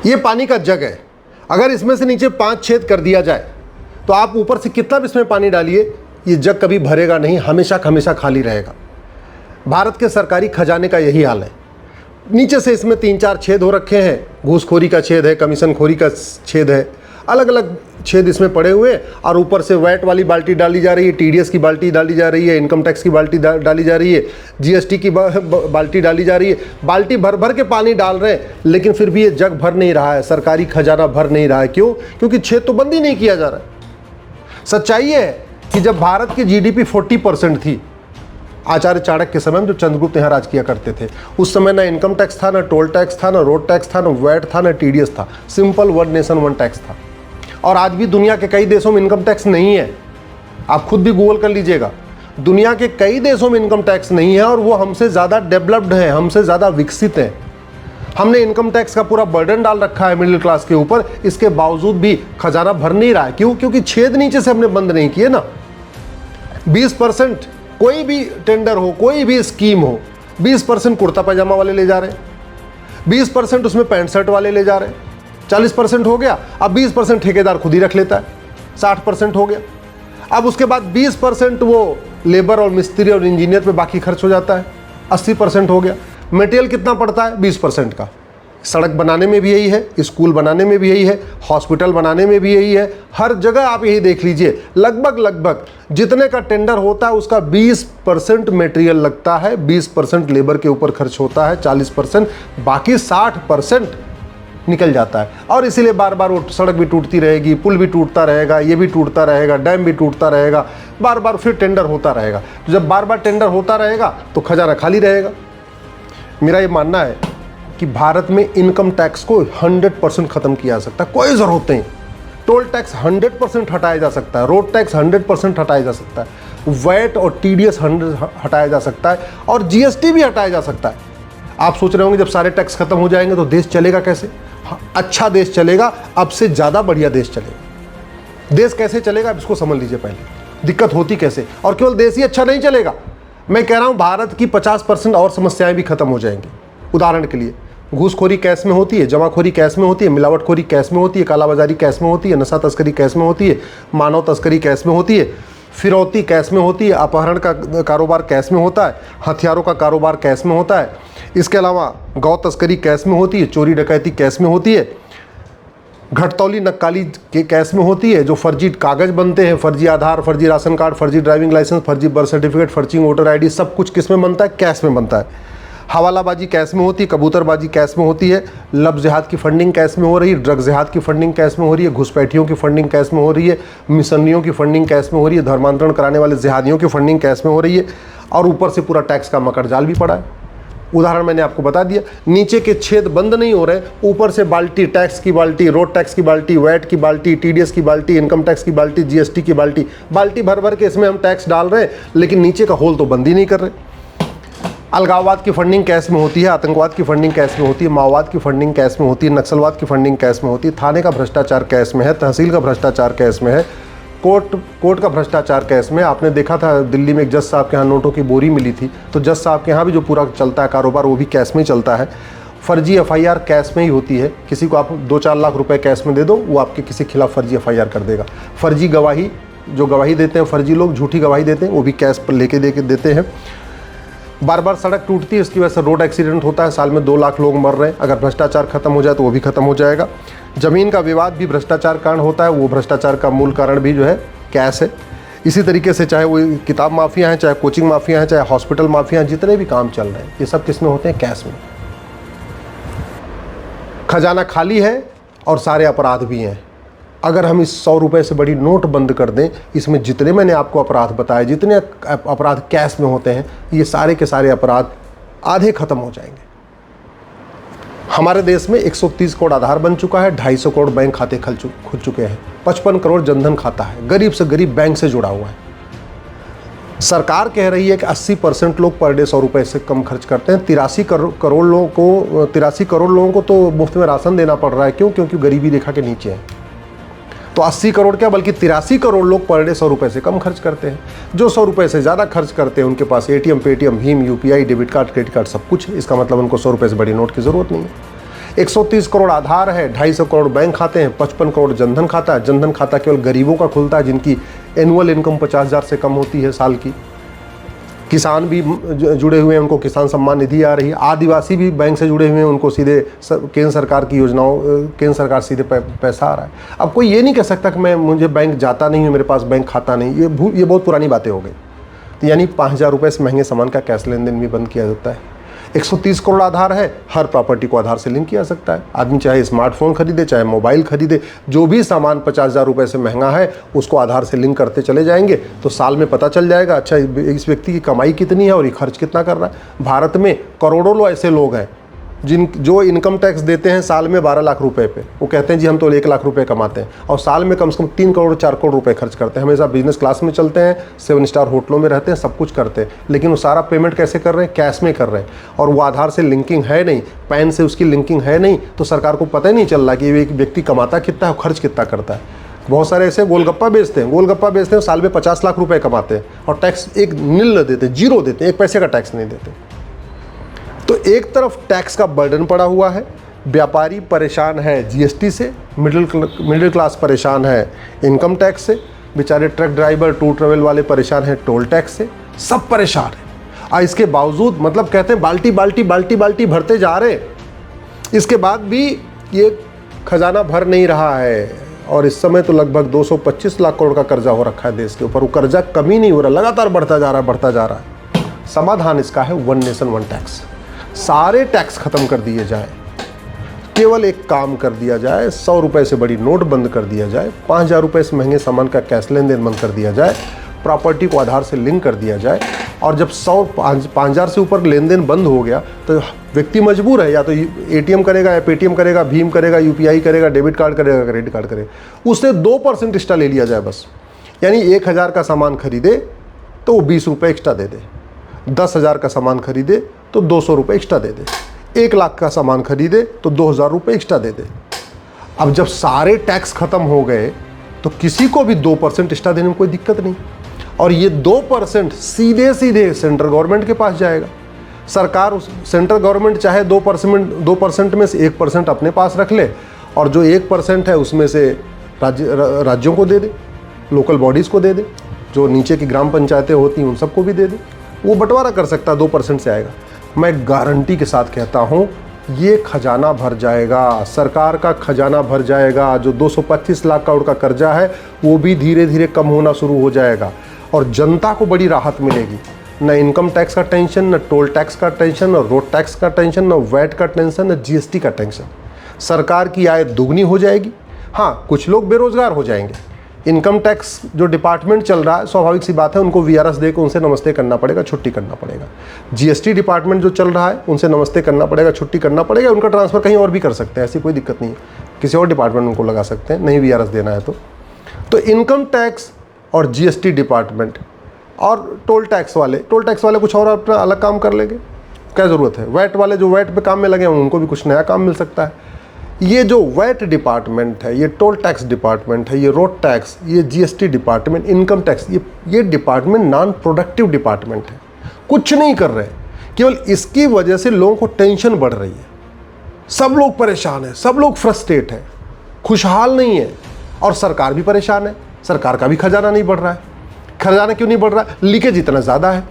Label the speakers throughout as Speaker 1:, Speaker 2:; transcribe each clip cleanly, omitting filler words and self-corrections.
Speaker 1: ये पानी का जग है, अगर इसमें से नीचे 5 छेद कर दिया जाए तो आप ऊपर से कितना भी इसमें पानी डालिए, ये जग कभी भरेगा नहीं, हमेशा हमेशा खाली रहेगा। भारत के सरकारी खजाने का यही हाल है। नीचे से इसमें 3-4 छेद हो रखे हैं, घूसखोरी का छेद है, कमीशन खोरी का छेद है, अलग अलग छेद इसमें पड़े हुए, और ऊपर से वैट वाली बाल्टी डाली जा रही है, टीडीएस की बाल्टी डाली जा रही है, इनकम टैक्स की बाल्टी डाली जा रही है, जीएसटी की बाल्टी डाली जा रही है। बाल्टी भर भर के पानी डाल रहे हैं, लेकिन फिर भी ये जग भर नहीं रहा है, सरकारी खजाना भर नहीं रहा है। क्यों? क्योंकि छेद तो बंद ही नहीं किया जा रहा है। सच्चाई है कि जब भारत की जीडीपी 40% थी, आचार्य चाणक्य के समय में, जब चंद्रगुप्त यहाँ राज किया करते थे, उस समय ना इनकम टैक्स था, ना टोल टैक्स था, ना रोड टैक्स था, ना वैट था, ना टीडीएस था, simple one nation one tax था। और आज भी दुनिया के कई देशों में इनकम टैक्स नहीं है, आप खुद भी गूगल कर लीजिएगा, दुनिया के कई देशों में इनकम टैक्स नहीं है, और वो हमसे ज़्यादा डेवलप्ड है, हमसे ज़्यादा विकसित है। हमने इनकम टैक्स का पूरा बर्डन डाल रखा है मिडिल क्लास के ऊपर, इसके बावजूद भी खजाना भर नहीं रहा है। क्यों? क्योंकि छेद नीचे से हमने बंद नहीं किए ना। 20% कोई भी टेंडर हो, कोई भी स्कीम हो, 20% कुर्ता पैजामा वाले ले जा रहे हैं, 20% उसमें पैंट शर्ट वाले ले जा रहे हैं, 40% हो गया। अब 20% ठेकेदार खुद ही रख लेता है, 60% हो गया। अब उसके बाद 20% वो लेबर और मिस्त्री और इंजीनियर पे बाकी खर्च हो जाता है, 80% हो गया। मटेरियल कितना पड़ता है? 20% का। सड़क बनाने में भी यही है, स्कूल बनाने में भी यही है, हॉस्पिटल बनाने में भी यही है, हर जगह आप यही देख लीजिए, लगभग जितने का टेंडर होता है उसका 20% मटेरियल लगता है, 20% लेबर के ऊपर खर्च होता है, 40%, बाकी 60% निकल जाता है। और इसीलिए बार बार वो सड़क भी टूटती रहेगी, पुल भी टूटता रहेगा, ये भी टूटता रहेगा, डैम भी टूटता रहेगा, बार बार फिर टेंडर होता रहेगा। तो जब बार बार टेंडर होता रहेगा तो खजाना खाली रहेगा। मेरा ये मानना है कि भारत में इनकम टैक्स को 100% ख़त्म किया जा सकता है, कोई ज़रूरत नहीं। टोल टैक्स 100% हटाया जा सकता है, रोड टैक्स 100% हटाया जा सकता है, वैट और टीडीएस 100 हटाया जा सकता है, और जीएसटी भी हटाया जा सकता है। आप सोच रहे होंगे जब सारे टैक्स खत्म हो जाएंगे तो देश चलेगा कैसे? अच्छा देश चलेगा, अब से ज़्यादा बढ़िया देश चलेगा। देश कैसे चलेगा अब इसको समझ लीजिए पहले, दिक्कत होती कैसे। और केवल देश ही अच्छा नहीं चलेगा, मैं कह रहा हूँ भारत की 50% और समस्याएं भी खत्म हो जाएंगी। उदाहरण के लिए, घूसखोरी कैश में होती है, जमाखोरी कैश में होती है, मिलावटखोरी कैश में होती है, कालाबाजारी कैश में होती है, नशा तस्करी कैश में होती है, मानव तस्करी कैश में होती है, फिरौती कैश में होती है, अपहरण का कारोबार कैश में होता है, हथियारों का कारोबार कैश में होता है, इसके अलावा गौ तस्करी कैश में होती है, चोरी डकैती कैश में होती है, घटतौली नक्काली के कैश में होती है, जो फर्जी कागज़ बनते हैं, फर्जी आधार, फर्जी राशन कार्ड, फर्जी ड्राइविंग लाइसेंस, फर्जी बर्थ सर्टिफिकेट, फर्जी वोटर आईडी, सब कुछ किस में बनता है? कैश में बनता है। हवालाबाजी कैश में होती है, कबूतरबाजी कैश में होती है, लब जिहाद की फंडिंग कैश में हो रही है, ड्रग जिहाद की फंडिंग कैश में हो रही है, घुसपैठियों की फंडिंग कैश में हो रही है, मिशनियों की फंडिंग कैश में हो रही है, धर्मांतरण कराने वाले जिहादियों की फंडिंग कैश में हो रही है, और ऊपर से पूरा टैक्स का मकर जाल भी पड़ा है। उदाहरण मैंने आपको बता दिया, नीचे के छेद बंद नहीं हो रहे, ऊपर से बाल्टी, टैक्स की बाल्टी, रोड टैक्स की बाल्टी, वैट की बाल्टी, टीडीएस की बाल्टी, इनकम टैक्स की बाल्टी, जीएसटी की बाल्टी, बाल्टी भर भर के इसमें हम टैक्स डाल रहे हैं, लेकिन नीचे का होल तो बंद ही नहीं कर रहे। अलगाववाद की फंडिंग कैश में होती है, आतंकवाद की फंडिंग कैश में होती है, माओवाद की फंडिंग कैश में होती है, नक्सलवाद की फंडिंग कैश में होती है, थाने का भ्रष्टाचार कैश में है, तहसील का भ्रष्टाचार कैश में है, कोर्ट का भ्रष्टाचार कैश में। आपने देखा था दिल्ली में एक जज साहब के यहाँ नोटों की बोरी मिली थी, तो जज साहब के यहाँ भी जो पूरा चलता है कारोबार वो भी कैश में ही चलता है। फर्जी एफआईआर कैश में ही होती है, किसी को आप 2-4 लाख रुपए कैश में दे दो, वो आपके किसी खिलाफ फर्जी एफआईआर कर देगा। फर्जी गवाही, जो गवाही देते हैं फर्जी लोग, झूठी गवाही देते हैं, वो भी कैश पर लेके देते हैं। बार बार सड़क टूटती है, उसकी वजह से रोड एक्सीडेंट होता है, साल में 2 लाख लोग मर रहे हैं। अगर भ्रष्टाचार खत्म हो जाए तो वो भी खत्म हो जाएगा। ज़मीन का विवाद भी भ्रष्टाचार कारण होता है, वो भ्रष्टाचार का मूल कारण भी जो है कैश है। इसी तरीके से चाहे वो किताब माफिया हैं, चाहे कोचिंग माफिया हैं, चाहे हॉस्पिटल माफिया हैं, जितने भी काम चल रहे हैं ये सब किस में होते हैं? कैश में। खजाना खाली है और सारे अपराध भी हैं। अगर हम इस 100 रुपये से बड़ी नोट बंद कर दें, इसमें जितने मैंने आपको अपराध बताए, जितने अपराध कैश में होते हैं, ये सारे के सारे अपराध आधे खत्म हो जाएंगे। हमारे देश में 130 करोड़ आधार बन चुका है, 250 करोड़ बैंक खाते खुल चुके हैं, 55 करोड़ जनधन खाता है, गरीब से गरीब बैंक से जुड़ा हुआ है। सरकार कह रही है कि 80% लोग पर डे 100 रुपये से कम खर्च करते हैं। 83 करोड़ लोगों को तो मुफ्त में राशन देना पड़ रहा है। क्यों? क्योंकि गरीबी रेखा के नीचे है। तो 80 करोड़ क्या, बल्कि 83 करोड़ लोग पर डे 100 रुपये से कम खर्च करते हैं। जो 100 रुपये से ज़्यादा खर्च करते हैं उनके पास एटीएम, पेटीएम, भीम, UPI, debit card, credit card सब कुछ है। इसका मतलब उनको 100 रुपये से बड़ी नोट की ज़रूरत नहीं है। 130 करोड़ आधार है, 250 करोड़ बैंक खाते हैं, 55 करोड़ जनधन खाता है। जनधन खाता केवल गरीबों का खुलता है जिनकी एनुअल इनकम 50,000 से कम होती है साल की। किसान भी जुड़े हुए हैं, उनको किसान सम्मान निधि आ रही है। आदिवासी भी बैंक से जुड़े हुए हैं, उनको सीधे केंद्र सरकार की योजनाओं, केंद्र सरकार सीधे पैसा आ रहा है। अब कोई ये नहीं कह सकता कि मुझे बैंक जाता नहीं है, मेरे पास बैंक खाता नहीं, ये बहुत पुरानी बातें हो गई। तो यानी 5,000 रुपये से महंगे सामान का कैश लेन देन भी बंद किया जाता है। 130 करोड़ आधार है, हर प्रॉपर्टी को आधार से लिंक किया सकता है। आदमी चाहे स्मार्टफोन खरीदे, चाहे मोबाइल खरीदे, जो भी सामान 50,000 रुपये से महंगा है उसको आधार से लिंक करते चले जाएंगे तो साल में पता चल जाएगा अच्छा इस व्यक्ति की कमाई कितनी है और ये खर्च कितना कर रहा है। भारत में करोड़ों ऐसे लोग हैं जो इनकम टैक्स देते हैं साल में 12 लाख रुपए पे। वो कहते हैं जी हम तो 1 लाख रुपए कमाते हैं और साल में कम से कम 3 करोड़ 4 करोड़ रुपए खर्च करते हैं। हमेशा बिजनेस क्लास में चलते हैं, 7 स्टार होटलों में रहते हैं, सब कुछ करते हैं, लेकिन वो सारा पेमेंट कैसे कर रहे हैं? कैश में कर रहे हैं। और वो आधार से लिंकिंग है नहीं, पैन से उसकी लिंकिंग है नहीं, तो सरकार को पता ही नहीं चल रहा कि एक व्यक्ति कमाता कितना है और खर्च कितना करता है। बहुत सारे ऐसे गोलगप्पा बेचते हैं, साल में 50 लाख रुपए कमाते हैं और टैक्स एक नील देते हैं, 0 देते हैं, 1 पैसे का टैक्स नहीं देते। तो एक तरफ टैक्स का बर्डन पड़ा हुआ है, व्यापारी परेशान है जीएसटी से, मिडिल क्लास परेशान है इनकम टैक्स से, बेचारे ट्रक ड्राइवर टूर ट्रेवल वाले परेशान हैं टोल टैक्स से, सब परेशान है। और इसके बावजूद मतलब कहते हैं बाल्टी बाल्टी बाल्टी बाल्टी भरते जा रहे, इसके बाद भी ये खजाना भर नहीं रहा है। और इस समय तो लगभग 225 लाख करोड़ का कर्जा हो रखा है देश के ऊपर। वो कर्जा कमी नहीं हो रहा, लगातार बढ़ता जा रहा है। समाधान इसका है 1 नेशन 1 टैक्स। सारे टैक्स खत्म कर दिए जाए, केवल एक काम कर दिया जाए, 100 रुपये से बड़ी नोट बंद कर दिया जाए, 5,000 रुपये से महंगे सामान का कैश लेन देन बंद कर दिया जाए, प्रॉपर्टी को आधार से लिंक कर दिया जाए। और जब 5,000 से ऊपर लेन देन बंद हो गया तो व्यक्ति मजबूर है, या तो एटीएम करेगा, या पेटीएम करेगा, भीम करेगा, यूपीआई करेगा, डेबिट कार्ड करेगा, क्रेडिट कार्ड करेगा। उससे 2% एक्स्ट्रा ले लिया जाए बस। यानी 1,000 का सामान खरीदे तो वो 20 रुपये एक्स्ट्रा दे दे, 10,000 का सामान खरीदे तो 200 रुपये एक्स्ट्रा दे दे, 1 लाख का सामान खरीदे तो 2,000 रुपये एक्स्ट्रा दे दे। अब जब सारे टैक्स खत्म हो गए तो किसी को भी 2% एक्स्ट्रा देने में कोई दिक्कत नहीं। और ये 2% सीधे सीधे सेंट्रल गवर्नमेंट के पास जाएगा। सरकार सेंट्रल गवर्नमेंट चाहे 2% में से 1% अपने पास रख ले और जो 1% है उसमें से राज्यों को दे दे, लोकल बॉडीज़ को दे दे, जो नीचे की ग्राम पंचायतें होती हैं उन सबको भी दे दे। वो बंटवारा कर सकता है, 2% से आएगा। मैं गारंटी के साथ कहता हूँ ये खजाना भर जाएगा, सरकार का खजाना भर जाएगा। जो 225 लाख करोड़ का कर्जा है वो भी धीरे धीरे कम होना शुरू हो जाएगा और जनता को बड़ी राहत मिलेगी। न इनकम टैक्स का टेंशन, न टोल टैक्स का टेंशन, न रोड टैक्स का टेंशन, न वैट का टेंशन, न जीएसटी का टेंशन। सरकार की आय दुगनी हो जाएगी। हाँ, कुछ लोग बेरोजगार हो जाएंगे। इनकम टैक्स जो डिपार्टमेंट चल रहा है, स्वाभाविक सी बात है, उनको वीआरएस देकर उनसे नमस्ते करना पड़ेगा, छुट्टी करना पड़ेगा। जीएसटी डिपार्टमेंट जो चल रहा है उनसे नमस्ते करना पड़ेगा, छुट्टी करना पड़ेगा। उनका ट्रांसफ़र कहीं और भी कर सकते हैं, ऐसी कोई दिक्कत नहीं है, किसी और डिपार्टमेंट उनको लगा सकते हैं, नहीं वीआरएस देना है तो इनकम टैक्स और जीएसटी डिपार्टमेंट और टोल टैक्स वाले कुछ और अपना अलग काम कर लेंगे, क्या ज़रूरत है। वैट वाले जो वैट पे काम में लगे हैं उनको भी कुछ नया काम मिल सकता है। ये जो वैट डिपार्टमेंट है, ये टोल टैक्स डिपार्टमेंट है, ये रोड टैक्स, ये जीएसटी डिपार्टमेंट, इनकम टैक्स, ये डिपार्टमेंट नॉन प्रोडक्टिव डिपार्टमेंट है, कुछ नहीं कर रहे। केवल इसकी वजह से लोगों को टेंशन बढ़ रही है, सब लोग परेशान हैं, सब लोग फ्रस्ट्रेट हैं, खुशहाल नहीं है। और सरकार भी परेशान है, सरकार का भी खजाना नहीं बढ़ रहा है। खजाना क्यों नहीं बढ़ रहा है? लीकेज इतना ज़्यादा है।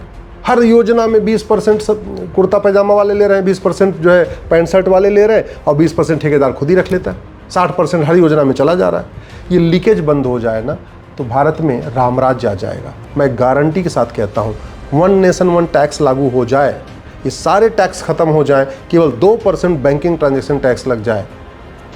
Speaker 1: हर योजना में 20% सब कुर्ता पैजामा वाले ले रहे हैं, 20% जो है पैंट शर्ट वाले ले रहे हैं और 20% ठेकेदार खुद ही रख लेता है। 60% हर योजना में चला जा रहा है। ये लीकेज बंद हो जाए ना तो भारत में रामराज्य आ जाएगा। मैं गारंटी के साथ कहता हूँ 1 नेशन 1 टैक्स लागू हो जाए, ये सारे टैक्स खत्म हो जाए, केवल 2% बैंकिंग ट्रांजेक्शन टैक्स लग जाए,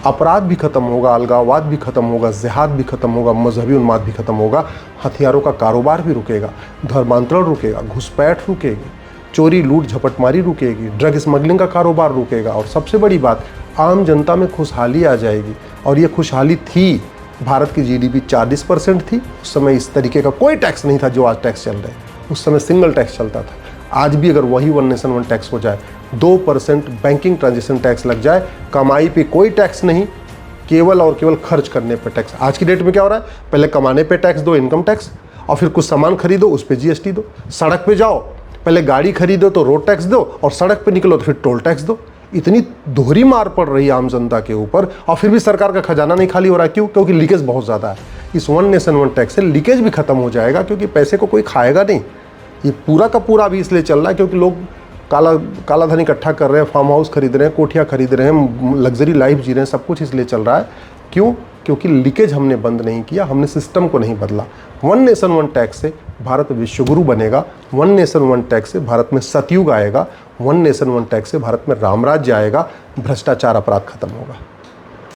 Speaker 1: अपराध भी खत्म होगा, अलगाववाद भी खत्म होगा, जिहाद भी खत्म होगा, मजहबी उन्माद भी खत्म होगा, हथियारों का कारोबार भी रुकेगा, धर्मांतरण रुकेगा, घुसपैठ रुकेगी, चोरी लूट झपटमारी रुकेगी, ड्रग स्मगलिंग का कारोबार रुकेगा और सबसे बड़ी बात, आम जनता में खुशहाली आ जाएगी। और ये खुशहाली थी, भारत की जीडीपी 40% थी, उस समय इस तरीके का कोई टैक्स नहीं था जो आज टैक्स चल रहे हैं, उस समय सिंगल टैक्स चलता था। आज भी अगर वही 1 नेशन 1 टैक्स हो जाए, 2% बैंकिंग ट्रांजेक्शन टैक्स लग जाए, कमाई पे कोई टैक्स नहीं, केवल और केवल खर्च करने पे टैक्स। आज की डेट में क्या हो रहा है, पहले कमाने पे टैक्स दो, इनकम टैक्स, और फिर कुछ सामान खरीदो उस पर जीएसटी दो। सड़क पे जाओ, पहले गाड़ी खरीदो तो रोड टैक्स दो और सड़क पे निकलो तो फिर टोल टैक्स दो। इतनी दोहरी मार पड़ रही है आम जनता के ऊपर, और फिर भी सरकार का खजाना नहीं खाली हो रहा है। क्यों? क्योंकि लीकेज बहुत ज़्यादा है। इस वन नेशन वन टैक्स से लीकेज भी खत्म हो जाएगा, क्योंकि पैसे को कोई खाएगा नहीं। ये पूरा का पूरा अभी इसलिए चल रहा है क्योंकि लोग काला धन इकट्ठा कर रहे हैं, फार्म हाउस खरीद रहे हैं, कोठियाँ खरीद रहे हैं, लग्जरी लाइफ जी रहे हैं, सब कुछ इसलिए चल रहा है। क्यों? क्योंकि लीकेज हमने बंद नहीं किया, हमने सिस्टम को नहीं बदला। वन नेशन वन टैक्स से भारत विश्वगुरु बनेगा, वन नेशन वन टैक्स से भारत में सतयुग आएगा, वन नेशन वन टैक्स से भारत में रामराज्य आएगा, भ्रष्टाचार अपराध खत्म होगा।